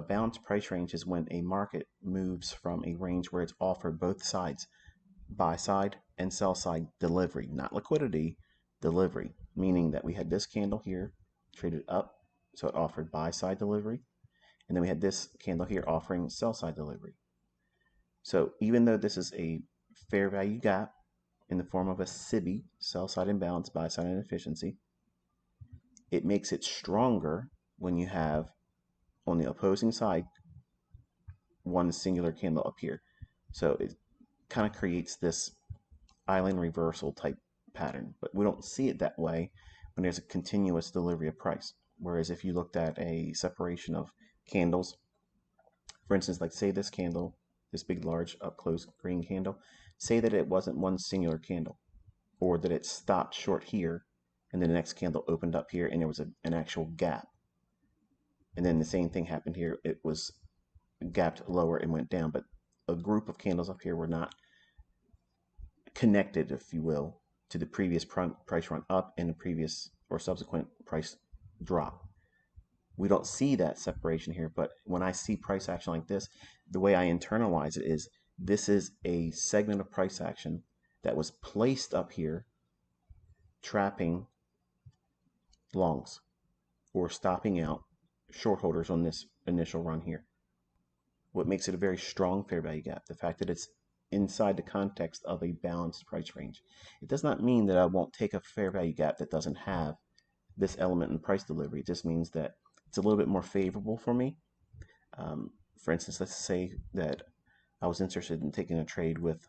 balanced price range is when a market moves from a range where it's offered both sides, buy side and sell side delivery, not liquidity, delivery, meaning that we had this candle here traded up, so it offered buy side delivery, and then we had this candle here offering sell side delivery. So even though this is a fair value gap in the form of a SIBI, sell side imbalance, buy side inefficiency, it makes it stronger when you have on the opposing side one singular candle up here. So it kind of creates this island reversal type pattern, but we don't see it that way when there's a continuous delivery of price. Whereas if you looked at a separation of candles, for instance, like say this candle, this big large up close green candle, say that it wasn't one singular candle, or that it stopped short here and then the next candle opened up here and there was an actual gap, and then the same thing happened here, it was gapped lower and went down, but a group of candles up here were not connected, if you will, to the previous price run up and the previous or subsequent price drop. We don't see that separation here, but when I see price action like this, the way I internalize it is this is a segment of price action that was placed up here trapping longs or stopping out short holders on this initial run here. What makes it a very strong fair value gap, the fact that it's inside the context of a balanced price range. It does not mean that I won't take a fair value gap that doesn't have this element in price delivery. It just means that it's a little bit more favorable for me. For instance, let's say that I was interested in taking a trade with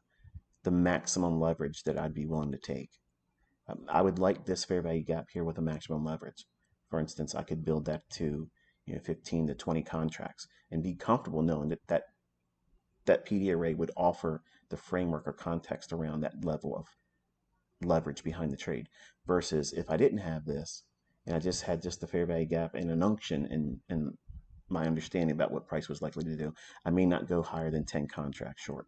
the maximum leverage that I'd be willing to take. I would like this fair value gap here with a maximum leverage. For instance, I could build that to 15 to 20 contracts and be comfortable knowing that PD array would offer the framework or context around that level of leverage behind the trade. Versus if I didn't have this and I just had just the fair value gap and an unction and my understanding about what price was likely to do, I may not go higher than 10 contracts short.